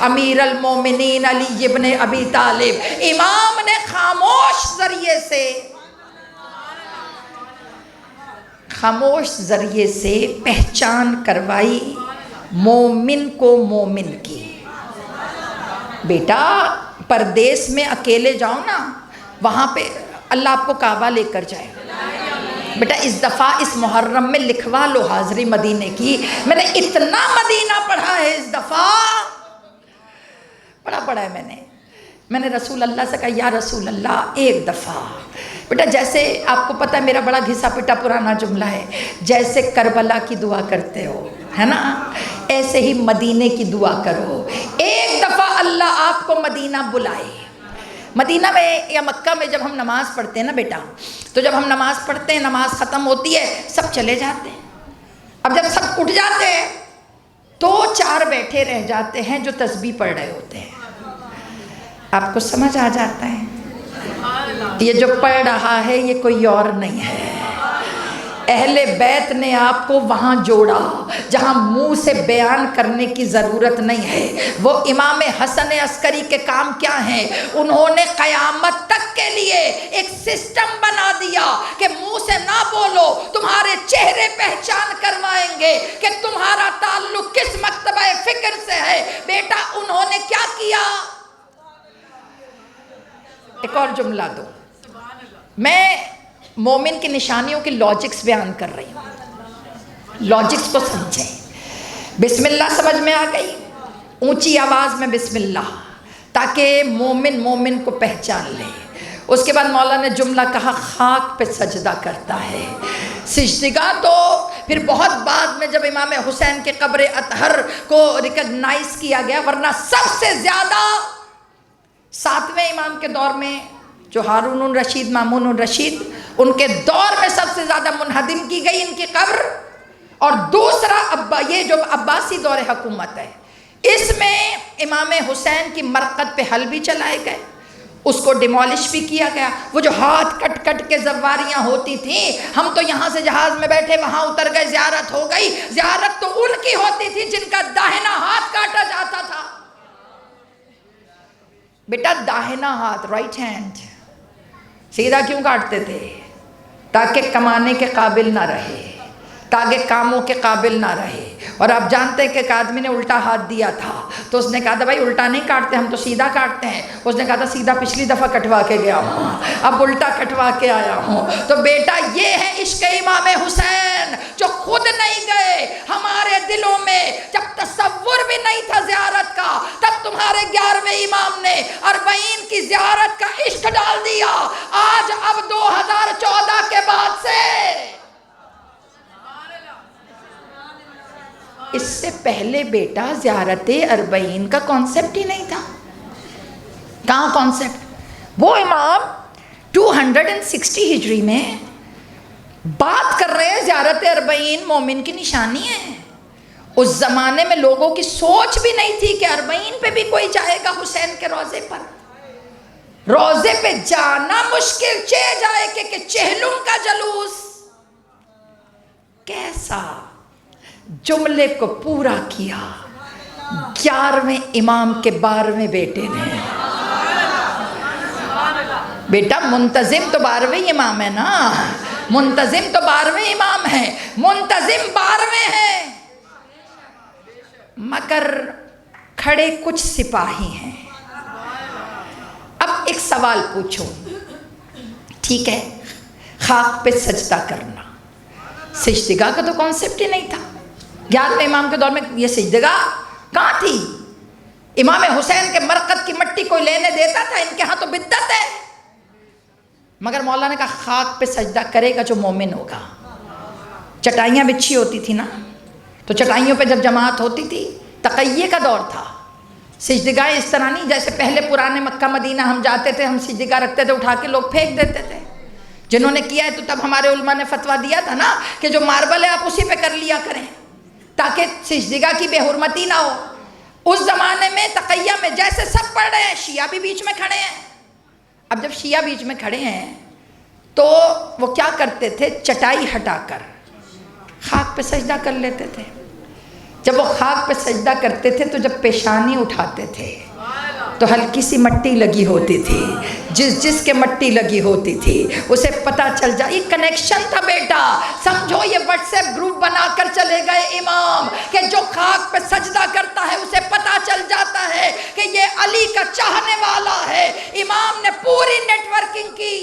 امیر المومنین علی ابن ابی طالب. امام نے خاموش ذریعے سے پہچان کروائی مومن کو مومن کی. بیٹا پردیس میں اکیلے جاؤ نا، وہاں پہ اللہ آپ کو کعبہ لے کر جائے. بیٹا اس دفعہ اس محرم میں لکھوا لو حاضری مدینے کی. میں نے اتنا مدینہ پڑھا ہے اس دفعہ، پڑھا ہے میں نے رسول اللہ سے کہا یا رسول اللہ ایک دفعہ. بیٹا جیسے آپ کو پتہ ہے میرا بڑا گھسا پٹا پرانا جملہ ہے، جیسے کربلا کی دعا کرتے ہو ہے نا، ایسے ہی مدینے کی دعا کرو. ایک دفعہ اللہ آپ کو مدینہ بلائے. مدینہ میں یا مکہ میں جب ہم نماز پڑھتے ہیں نا بیٹا، تو جب ہم نماز پڑھتے ہیں نماز ختم ہوتی ہے سب چلے جاتے ہیں. اب جب سب اٹھ جاتے ہیں تو 4 بیٹھے رہ جاتے ہیں جو تسبیح پڑھ رہے ہوتے ہیں. آپ کو سمجھ آ جاتا ہے یہ جو پڑھ رہا ہے یہ کوئی اور نہیں ہے. اہل بیت نے آپ کو وہاں جوڑا جہاں منہ سے بیان کرنے کی ضرورت نہیں ہے. وہ امام حسن عسکری کے کام کیا ہیں، انہوں نے قیامت تک کے لیے ایک سسٹم بنا دیا کہ منہ سے نہ بولو، تمہارے چہرے پہچان کروائیں گے کہ تمہارا تعلق کس مکتبہ فکر سے ہے. بیٹا انہوں نے کیا کیا. ایک اور جملہ دو، میں مومن کی نشانیوں کی لاجکس بیان کر رہی ہوں، لاجکس کو سمجھیں. بسم اللہ سمجھ میں آ گئی، اونچی آواز میں بسم اللہ تاکہ مومن کو پہچان لے. اس کے بعد مولا نے جملہ کہا خاک پہ سجدہ کرتا ہے. سجدگاہ تو پھر بہت بعد میں جب امام حسین کے قبر اطہر کو ریکگنائز کیا گیا، ورنہ سب سے زیادہ 7ویں امام کے دور میں جو ہارون الرشید مامون الرشید، ان کے دور میں سب سے زیادہ منہدم کی گئی ان کی قبر. اور دوسرا یہ جو عباسی دور حکومت ہے، اس میں امام حسین کی مرقد پہ حل بھی چلائے گئے، اس کو ڈیمالش بھی کیا گیا. وہ جو ہاتھ کٹ کے زواریاں ہوتی تھیں، ہم تو یہاں سے جہاز میں بیٹھے وہاں اتر گئے، زیارت ہو گئی. زیارت تو ان کی ہوتی تھی جن کا داہنا ہاتھ کاٹا جاتا تھا. بیٹا داہنا ہاتھ رائٹ ہینڈ سیدھا کیوں کاٹتے تھے؟ تاکہ کمانے کے قابل نہ رہے، تاکہ کاموں کے قابل نہ رہے. اور آپ جانتے ہیں کہ ایک آدمی نے الٹا ہاتھ دیا تھا تو اس نے کہا تھا بھائی الٹا نہیں کاٹتے ہم تو سیدھا کاٹتے ہیں. اس نے کہا تھا سیدھا پچھلی دفعہ کٹوا کے گیا ہوں، اب الٹا کٹوا کے آیا ہوں. تو بیٹا یہ ہے عشق امام حسین جو خود نہیں گئے. ہمارے دلوں میں جب تصور بھی نہیں تھا زیارت کا، تب تمہارے 11ویں امام نے 40 کی زیارت کا عشق ڈال دیا. آج اب 2014 کے بعد سے، اس سے پہلے بیٹا زیارت 40 کا کانسیپٹ ہی نہیں تھا. کہاں کانسیپٹ؟ وہ امام 260 ہجری میں بات کر رہے ہیں زیارت 40 مومن کی نشانی ہے. اس زمانے میں لوگوں کی سوچ بھی نہیں تھی کہ 40 پہ بھی کوئی جائے گا. حسین کے روضے پر، روضے پہ جانا مشکل جائے کہ چہلم کا جلوس. کیسا جملے کو پورا کیا 11ویں امام کے 12ویں بیٹے نے. بیٹا منتظم تو 12ویں امام ہے نا، منتظم تو 12ویں امام ہے، منتظم 12ویں ہیں، مگر کھڑے کچھ سپاہی ہیں. اب ایک سوال پوچھوں، ٹھیک ہے، خاک پہ سجدہ کرنا، سجدگاہ کا تو کانسیپٹ ہی نہیں تھا 11ویں امام کے دور میں، یہ سجدگاہ کہاں تھی؟ امام حسین کے مرقد کی مٹی کوئی لینے دیتا تھا؟ ان کے ہاں تو بدعت ہے۔ مگر مولا نے کہا خاک پہ سجدہ کرے گا جو مومن ہوگا۔ چٹائیاں بچھی ہوتی تھی نا، تو چٹائیوں پہ جب جماعت ہوتی تھی، تقیہ کا دور تھا، سجدگاہ اس طرح نہیں جیسے پہلے پرانے مکہ مدینہ ہم جاتے تھے، ہم سجدگاہ رکھتے تھے، اٹھا کے لوگ پھینک دیتے تھے۔ جنہوں نے کیا ہے تو تب ہمارے علماء نے فتویٰ دیا تھا نا کہ جو ماربل ہے آپ اسی پہ کر لیا کریں تاکہ سجدگاہ کی بے حرمتی نہ ہو۔ اس زمانے میں تقیہ میں جیسے سب پڑھ رہے ہیں، شیعہ بھی بیچ میں کھڑے ہیں۔ اب جب شیعہ بیچ میں کھڑے ہیں تو وہ کیا کرتے تھے؟ چٹائی ہٹا کر خاک پہ سجدہ کر لیتے تھے۔ جب وہ خاک پہ سجدہ کرتے تھے تو جب پیشانی اٹھاتے تھے تو ہلکی سی مٹی لگی ہوتی تھی، جس کے مٹی لگی ہوتی تھی اسے پتہ چل جائے۔ یہ کنیکشن تھا بیٹا، سمجھو یہ واٹس ایپ گروپ بنا کر چلے گئے امام کہ جو خاک پہ سجدہ کرتا ہے اسے پتہ چل جاتا ہے کہ یہ علی کا چاہنے والا ہے۔ امام نے پوری نیٹ ورکنگ کی۔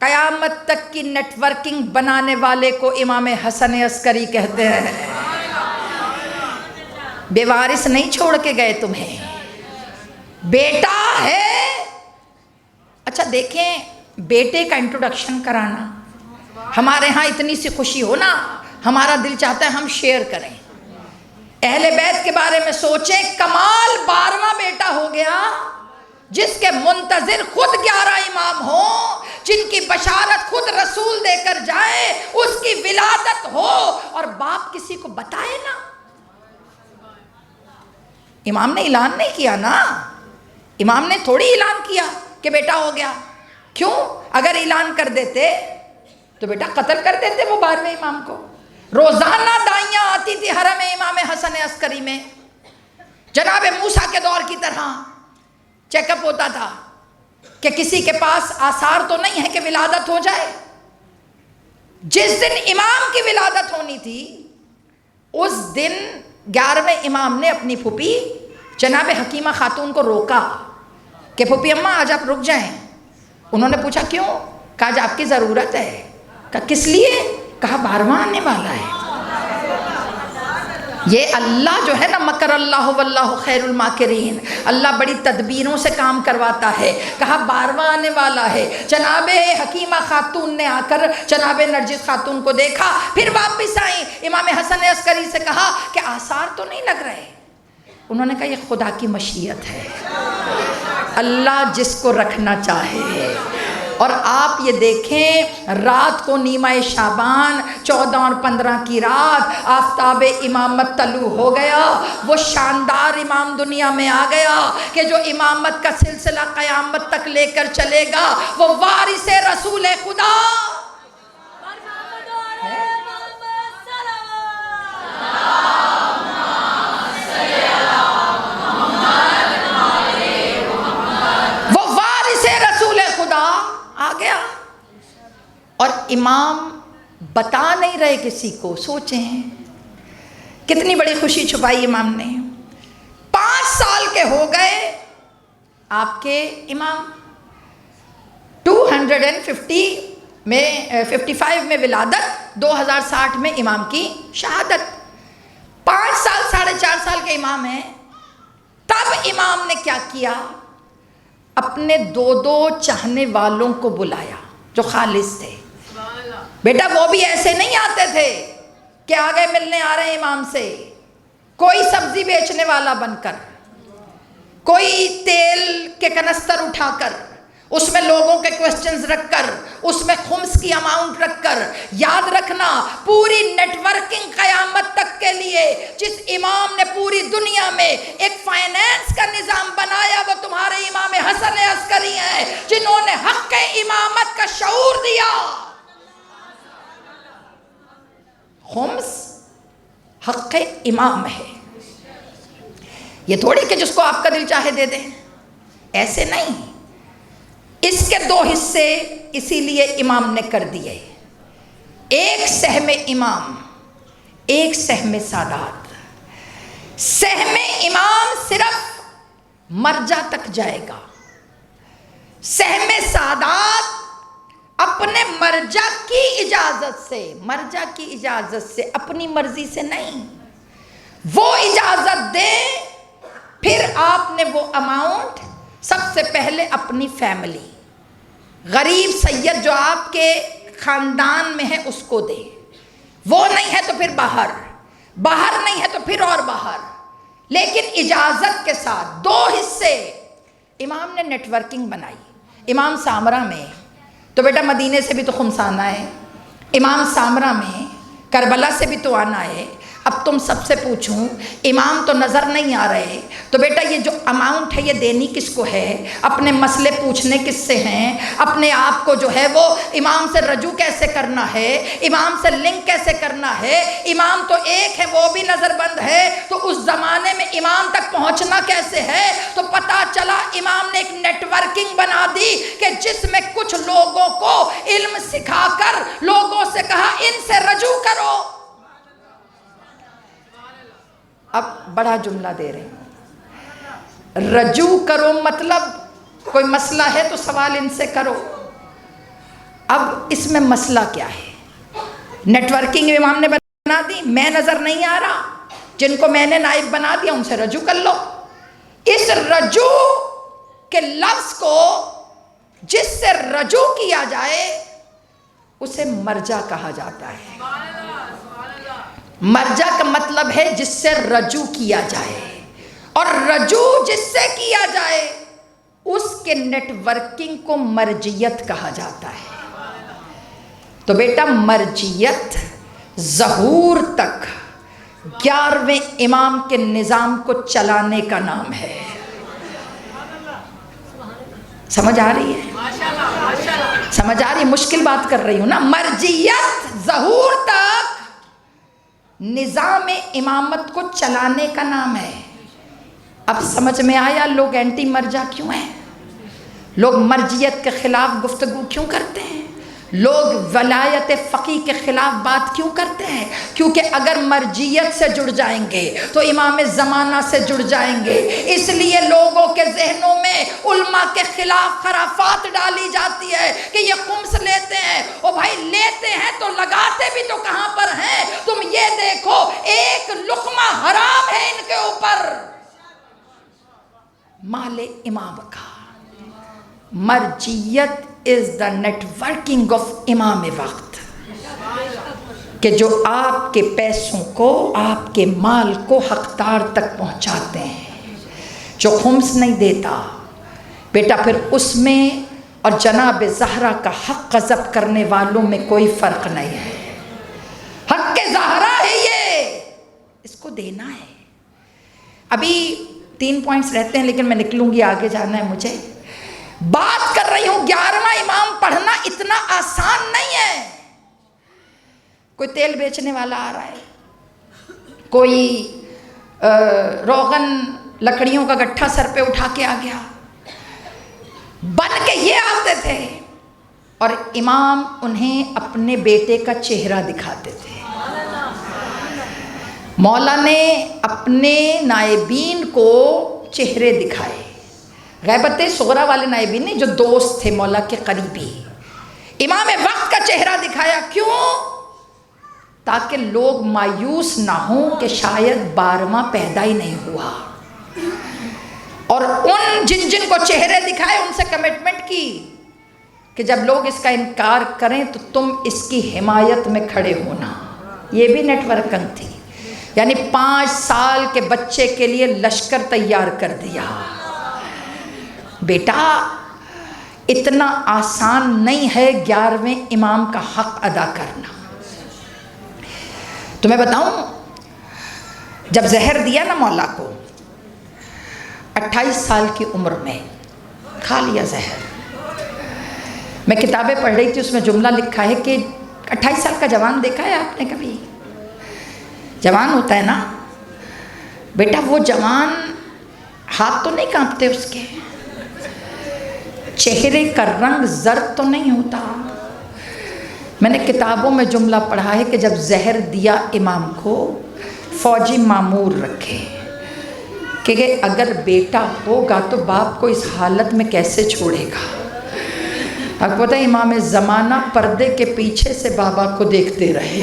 قیامت تک کی نیٹ ورکنگ بنانے والے کو امام حسن عسکری کہتے ہیں۔ بے وارث نہیں چھوڑ کے گئے تمہیں، بیٹا ہے۔ اچھا دیکھیں، بیٹے کا انٹروڈکشن کرانا، ہمارے ہاں اتنی سی خوشی ہو نا، ہمارا دل چاہتا ہے ہم شیئر کریں۔ اہل بیت کے بارے میں سوچیں، کمال 12واں بیٹا ہو گیا جس کے منتظر خود 11 امام ہوں، جن کی بشارت خود رسول دے کر جائے، اس کی ولادت ہو اور باپ کسی کو بتائے نا۔ امام نے اعلان نہیں کیا نا، امام نے تھوڑی اعلان کیا کہ بیٹا ہو گیا۔ کیوں؟ اگر اعلان کر دیتے تو بیٹا قتل کر دیتے وہ 12ویں امام کو۔ روزانہ دائیاں آتی تھی حرم امام حسن عسکری میں، جناب موسیٰ کے دور کی طرح چیک اپ ہوتا تھا کہ کسی کے پاس آثار تو نہیں ہے کہ ولادت ہو جائے۔ جس دن امام کی ولادت ہونی تھی اس دن 11ویں امام نے اپنی پھوپھی جناب حکیمہ خاتون کو روکا کہ پھوپھی اماں آج آپ رک جائیں۔ انہوں نے پوچھا کیوں؟ کہا آج آپ کی ضرورت ہے۔ کہا کس لیے؟ کہا 12واں آنے والا ہے۔ یہ اللہ جو ہے نا، مکر اللہ واللہ خیر الماکرین، اللہ بڑی تدبیروں سے کام کرواتا ہے۔ کہا 12واں آنے والا ہے۔ جناب حکیمہ خاتون نے آ کر جناب نرجس خاتون کو دیکھا، پھر واپس آئیں، امام حسن عسکری سے کہا کہ آثار تو نہیں لگ رہے۔ انہوں نے کہا یہ خدا کی مشیت ہے، اللہ جس کو رکھنا چاہے۔ اور آپ یہ دیکھیں، رات کو نیمہ شعبان 14 اور 15 کی رات آفتاب امامت طلوع ہو گیا۔ وہ شاندار امام دنیا میں آ گیا کہ جو امامت کا سلسلہ قیامت تک لے کر چلے گا، وہ وارث رسول خدا۔ آ گیا اور امام بتا نہیں رہے کسی کو۔ سوچیں کتنی بڑی خوشی چھپائی امام نے۔ 5 سال کے ہو گئے آپ کے امام، 250 میں 55 میں ولادت، 2060 میں امام کی شہادت۔ 5 سال 4.5 سال کے امام ہیں۔ تب امام نے کیا کیا؟ اپنے 2 چاہنے والوں کو بلایا جو خالص تھے۔ بیٹا وہ بھی ایسے نہیں آتے تھے کہ آگے ملنے آ رہے ہیں امام سے، کوئی سبزی بیچنے والا بن کر، کوئی تیل کے کنستر اٹھا کر، اس میں لوگوں کے کوسچنز رکھ کر، اس میں خمس کی اماؤنٹ رکھ کر، یاد رکھنا پوری نیٹ ورکنگ قیامت تک کے لیے جس امام نے پوری دنیا میں ایک فائنینس کا نظام بنایا وہ تمہارے امام حسن عسکری ہیں، جنہوں نے حق امامت کا شعور دیا۔ خمس حق امام ہے، یہ تھوڑی کہ جس کو آپ کا دل چاہے دے دیں، ایسے نہیں، اس کے 2 حصے اسی لیے امام نے کر دیے، ایک سہم امام، ایک سہم سادات۔ سہم امام صرف مرجع تک جائے گا، سہم سادات اپنے مرجع کی اجازت سے، مرجع کی اجازت سے، اپنی مرضی سے نہیں، وہ اجازت دے، پھر آپ نے وہ اماؤنٹ سب سے پہلے اپنی فیملی، غریب سید جو آپ کے خاندان میں ہے اس کو دے، وہ نہیں ہے تو پھر باہر، باہر نہیں ہے تو پھر اور باہر، لیکن اجازت کے ساتھ۔ 2 حصے امام نے نیٹ ورکنگ بنائی۔ امام سامرہ میں تو بیٹا مدینے سے بھی تو خمس آنا ہے، امام سامرہ میں کربلا سے بھی تو آنا ہے۔ اب تم سب سے پوچھوں، امام تو نظر نہیں آ رہے، تو بیٹا یہ جو اماؤنٹ ہے یہ دینی کس کو ہے؟ اپنے مسئلے پوچھنے کس سے ہیں؟ اپنے آپ کو جو ہے وہ امام سے رجوع کیسے کرنا ہے؟ امام سے لنک کیسے کرنا ہے؟ امام تو ایک ہے، وہ بھی نظر بند ہے، تو اس زمانے میں امام تک پہنچنا کیسے ہے؟ تو پتہ چلا امام نے ایک نیٹ ورکنگ بنا دی کہ جس میں کچھ لوگوں کو علم سکھا کر لوگوں سے کہا ان سے رجوع کرو۔ اب بڑا جملہ دے رہے ہیں، رجوع کرو مطلب کوئی مسئلہ ہے تو سوال ان سے کرو۔ اب اس میں مسئلہ کیا ہے؟ نیٹ ورکنگ امام نے بنا دی، میں نظر نہیں آ رہا، جن کو میں نے نائب بنا دیا ان سے رجوع کر لو۔ اس رجوع کے لفظ کو جس سے رجوع کیا جائے اسے مرجع کہا جاتا ہے۔ مرجع کا مطلب ہے جس سے رجوع کیا جائے، اور رجوع جس سے کیا جائے اس کے نیٹ ورکنگ کو مرجیت کہا جاتا ہے۔ تو بیٹا مرجیت ظہور تک 11ویں امام کے نظام کو چلانے کا نام ہے۔ سمجھ آ رہی ہے؟ سمجھ آ رہی ہے؟ مشکل بات کر رہی ہوں نا؟ مرجیت ظہور تک نظام امامت کو چلانے کا نام ہے۔ اب سمجھ میں آیا لوگ اینٹی مرجع کیوں ہیں؟ لوگ مرجیت کے خلاف گفتگو کیوں کرتے ہیں؟ لوگ ولایت فقیہ کے خلاف بات کیوں کرتے ہیں؟ کیونکہ اگر مرجیت سے جڑ جائیں گے تو امام زمانہ سے جڑ جائیں گے، اس لیے لوگوں کے ذہنوں میں علماء کے خلاف خرافات ڈالی جاتی ہے کہ یہ خمس لیتے ہیں۔ او بھائی لیتے ہیں تو لگاتے بھی تو کہاں پر ہیں؟ تم یہ دیکھو ایک لقمہ حرام ہے ان کے اوپر، مال امام کا۔ مرجیت is the networking of امام وقت، کہ جو آپ کے پیسوں کو، آپ کے مال کو حقدار تک پہنچاتے ہیں۔ جو خمس نہیں دیتا بیٹا پھر اس میں اور جناب زہرا کا حق غصب کرنے والوں میں کوئی فرق نہیں ہے۔ حق زہرا ہے یہ، اس کو دینا ہے۔ ابھی 3 پوائنٹس رہتے ہیں لیکن میں نکلوں گی، آگے جانا ہے مجھے۔ بات کر رہی ہوں 11واں امام پڑھنا اتنا آسان نہیں ہے۔ کوئی تیل بیچنے والا آ رہا ہے، کوئی روغن لکڑیوں کا گٹھا سر پہ اٹھا کے آ گیا، بن کے یہ آتے تھے اور امام انہیں اپنے بیٹے کا چہرہ دکھاتے تھے۔ مولا نے اپنے نائبین کو چہرے دکھائے، غیبت صغرا والے نائبین نہیں، جو دوست تھے مولا کے قریبی۔ امام وقت کا چہرہ دکھایا، کیوں؟ تاکہ لوگ مایوس نہ ہوں کہ شاید 12واں پیدا ہی نہیں ہوا، اور ان جن کو چہرے دکھائے ان سے کمٹمنٹ کی کہ جب لوگ اس کا انکار کریں تو تم اس کی حمایت میں کھڑے ہونا۔ یہ بھی نیٹ ورکنگ تھی، یعنی 5 سال کے بچے کے لیے لشکر تیار کر دیا۔ بیٹا اتنا آسان نہیں ہے 11ویں امام کا حق ادا کرنا۔ تو میں بتاؤں، جب زہر دیا نا مولا کو 28 سال کی عمر میں، کھا لیا زہر۔ میں کتابیں پڑھ رہی تھی، اس میں جملہ لکھا ہے کہ 28 سال کا جوان دیکھا ہے آپ نے کبھی؟ جوان ہوتا ہے نا بیٹا، وہ جوان ہاتھ تو نہیں کانپتے اس کے، چہرے کا رنگ زرد تو نہیں ہوتا۔ میں نے کتابوں میں جملہ پڑھا ہے کہ جب زہر دیا امام کو، فوجی مامور رکھے کہ اگر بیٹا ہوگا تو باپ کو اس حالت میں کیسے چھوڑے گا۔ اب پتہ ہے امام زمانہ پردے کے پیچھے سے بابا کو دیکھتے رہے۔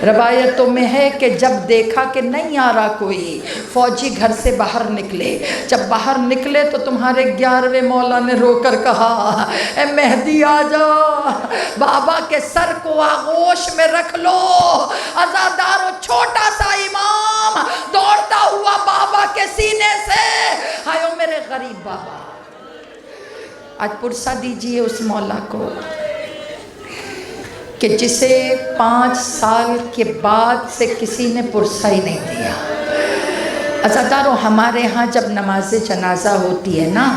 روایتوں میں ہے کہ جب دیکھا کہ نہیں آ رہا کوئی، فوجی گھر سے باہر نکلے۔ جب باہر نکلے تو تمہارے 11ویں مولا نے رو کر کہا، اے مہدی آ جا، بابا کے سر کو آغوش میں رکھ لو۔ عزادارو چھوٹا سا امام دوڑتا ہوا بابا کے سینے سے، ہائیو میرے غریب بابا۔ آج پرسہ دیجئے اس مولا کو کہ جسے 5 سال کے بعد سے کسی نے پرسہ ہی نہیں دیا۔ عزادارو، ہمارے ہاں جب نماز جنازہ ہوتی ہے نا،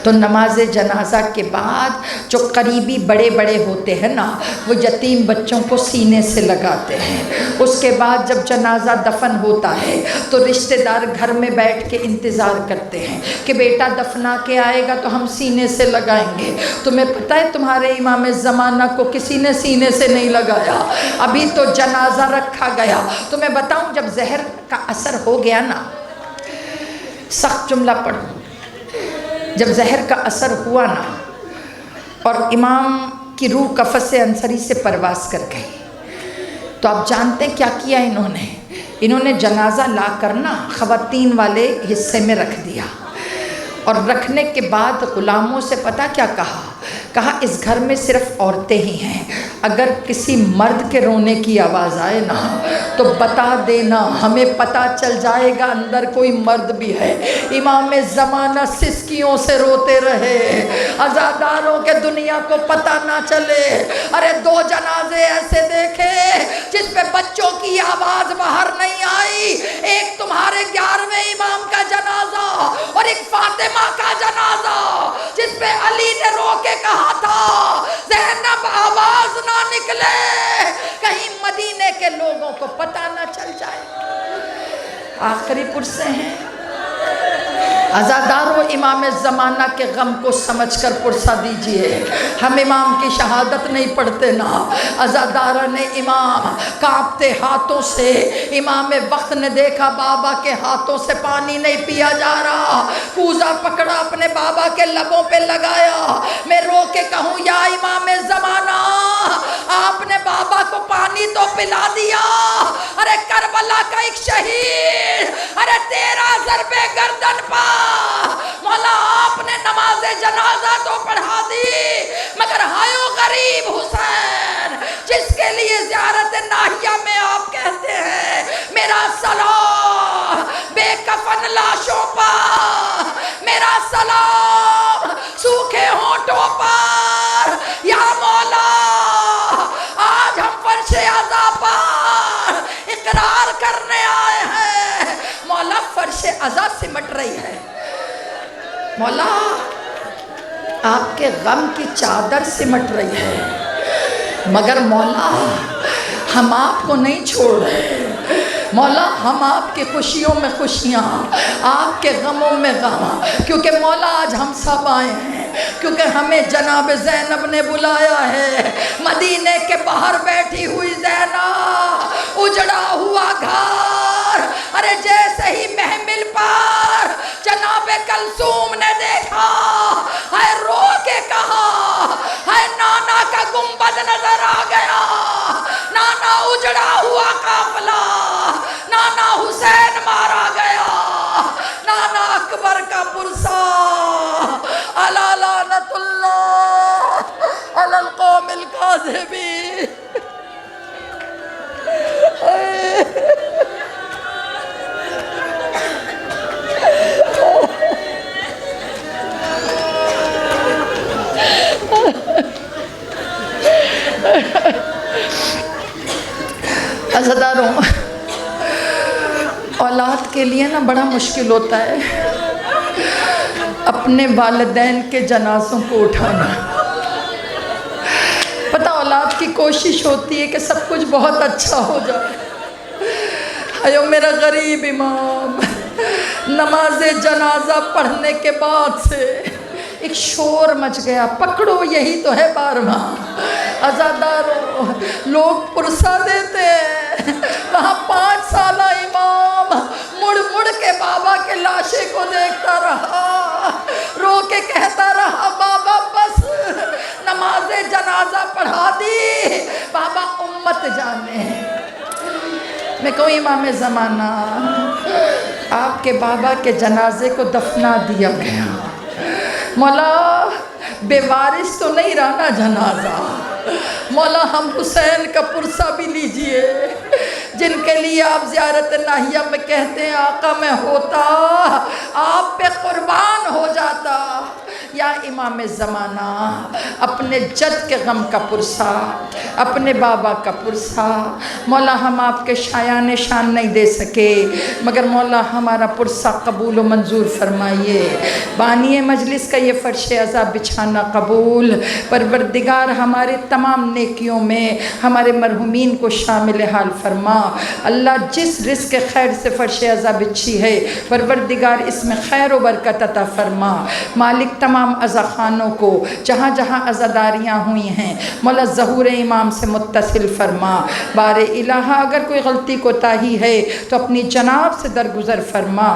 تو نماز جنازہ کے بعد جو قریبی بڑے بڑے ہوتے ہیں نا، وہ یتیم بچوں کو سینے سے لگاتے ہیں۔ اس کے بعد جب جنازہ دفن ہوتا ہے تو رشتہ دار گھر میں بیٹھ کے انتظار کرتے ہیں کہ بیٹا دفنا کے آئے گا تو ہم سینے سے لگائیں گے۔ تمہیں پتہ ہے تمہارے امام زمانہ کو کسی نے سینے سے نہیں لگایا، ابھی تو جنازہ رکھا گیا۔ تو میں بتاؤں، جب زہر کا اثر ہو گیا نا، سخت جملہ پڑھوں، جب زہر کا اثر ہوا نا اور امام کی روح قفس انصری سے پرواز کر گئی، تو آپ جانتے ہیں کیا کیا انہوں نے جنازہ لا کر نا خواتین والے حصے میں رکھ دیا، اور رکھنے کے بعد غلاموں سے پتہ کیا کہا اس گھر میں صرف عورتیں ہی ہیں، اگر کسی مرد کے رونے کی آواز آئے نا تو بتا دینا، ہمیں پتہ چل جائے گا اندر کوئی مرد بھی ہے۔ امام زمانہ سسکیوں سے روتے رہے، عزاداروں کے دنیا کو پتہ نہ چلے۔ ارے 2 جنازے ایسے دیکھے جس پہ بچوں کی آواز باہر نہیں آئی، ایک تمہارے 11ویں امام کا جنازہ اور ایک فاطمہ کا جنازہ جس پہ علی نے رو کے کہا تھا زینب آواز نہ نکلے، کہیں مدینے کے لوگوں کو پتہ نہ چل جائے۔ آخری پرسے ہیں، عزادارو امام زمانہ کے غم کو سمجھ کر پرسہ دیجئے۔ ہم امام کی شہادت نہیں پڑھتے نا، عزادارہ نے امام کانپتے ہاتھوں سے، امام وقت نے دیکھا بابا کے ہاتھوں سے پانی نہیں پیا جا رہا، کوزہ پکڑا اپنے بابا کے لبوں پہ لگایا۔ میں رو کے کہوں یا امام زمانہ، آپ نے بابا کو پانی تو پلا دیا، ارے کربلا کا ایک شہید، ارے 13 ضرب گردن پا، مولا آپ نے نماز جنازہ تو پڑھا دی، مگر ہائیو غریب حسین جس کے لیے زیارت ناحیہ میں آپ کہتے ہیں میرا سلام بے کفن لاشوں پر، میرا سلام سوکھے ہونٹوں پر، یا مولا آج ہم فرش عزا پر اقرار کرنے آئے ہیں۔ مولا فرش عزا سمٹ رہی ہے، مولا آپ کے غم کی چادر سمٹ رہی ہے، مگر مولا ہم آپ کو نہیں چھوڑ رہے، مولا ہم آپ کی خوشیوں میں خوشیاں، آپ کے غموں میں غم، کیونکہ مولا آج ہم سب آئے ہیں کیونکہ ہمیں جناب زینب نے بلایا ہے۔ مدینے کے باہر بیٹھی ہوئی زینب، اجڑا ہوا گھر، ارے جیسے ہی محمل پر جناب کلثوم نے دیکھا، ہائے رو کے کہا، ہائے نانا کا گنبد نظر آ گیا، نانا اجڑا ہوا قافلہ، نانا حسین مارا گیا، نانا اکبر کا پرسہ، الا لعنت اللہ علی القوم الکاذبین۔ کے لیے نا بڑا مشکل ہوتا ہے اپنے والدین کے جنازوں کو اٹھانا۔ پتہ اولاد کی کوشش ہوتی ہے کہ سب کچھ بہت اچھا ہو جائے، ایو میرا غریب امام، نماز جنازہ پڑھنے کے بعد سے ایک شور مچ گیا، پکڑو یہی تو ہے 12واں، عزاداروں لوگ پرسہ دیتے ہیں، وہاں 5 سالہ امام مڑ مڑ کے بابا کے لاشے کو دیکھتا رہا، رو کے کہتا رہا بابا بس نماز جنازہ پڑھا دی، بابا امت جانے۔ میں کہوں امام زمانہ آپ کے بابا کے جنازے کو دفنا دیا گیا، مولا بے وارث تو نہیں رہا نا جنازہ، مولا ہم حسین کا پرسہ بھی لیجئے، جن کے لیے آپ زیارت ناہیہ میں کہتے ہیں آقا میں ہوتا آپ پہ قربان ہو جاتا۔ یا امام زمانہ اپنے جد کے غم کا پرسہ، اپنے بابا کا پرسہ، مولا ہم آپ کے شایان شان نہیں دے سکے، مگر مولا ہمارا پرسہ قبول و منظور فرمائیے، بانی مجلس کا یہ فرش عذاب بچھانا قبول، پروردگار ہمارے تمام نیکیوں میں ہمارے مرحومین کو شامل حال فرما۔ اللہ جس رزق خیر سے فرش عذاب بچھی ہے پروردگار اس میں خیر و برکت عطا فرما۔ مالک تمام عزاخانوں کو جہاں جہاں عزاداریاں ہوئی ہیں مولا ظہور امام سے متصل فرما۔ بار الہ اگر کوئی غلطی کوتاہی ہے تو اپنی جناب سے درگزر فرما۔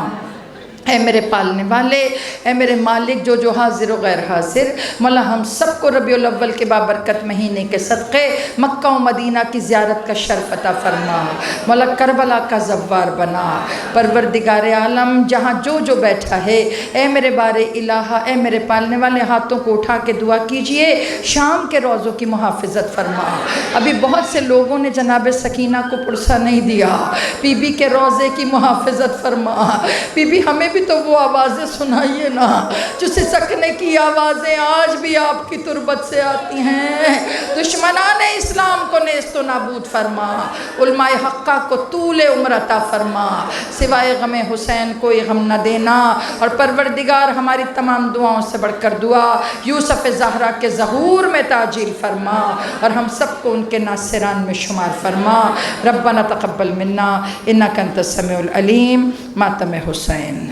اے میرے پالنے والے، اے میرے مالک جو حاضر و غیر حاضر، مولا ہم سب کو ربیع الاول کے بابرکت مہینے کے صدقے مکہ و مدینہ کی زیارت کا شرف عطا فرما، مولا کربلا کا زوار بنا۔ پروردگار عالم جہاں جو بیٹھا ہے اے میرے بار الہ، اے میرے پالنے والے ہاتھوں کو اٹھا کے دعا کیجئے شام کے روزوں کی محافظت فرما۔ ابھی بہت سے لوگوں نے جناب سکینہ کو پرسہ نہیں دیا، بی بی کے روزے کی محافظت فرما۔ بی بی ہمیں بھی تو وہ آوازیں سنائیے نا جو سسکنے کی آوازیں آج بھی آپ کی تربت سے آتی ہیں۔ دشمنان اسلام کو نیست و نابود فرما، علماء حقہ کو طول عمر عطا فرما، سوائے غم حسین کوئی غم نہ دینا، اور پروردگار ہماری تمام دعاؤں سے بڑھ کر دعا یوسف زہرا کے ظہور میں تعجیل فرما، اور ہم سب کو ان کے ناصران میں شمار فرما۔ ربنا تقبل منا انک انت السمیع العلیم، ماتم حسین۔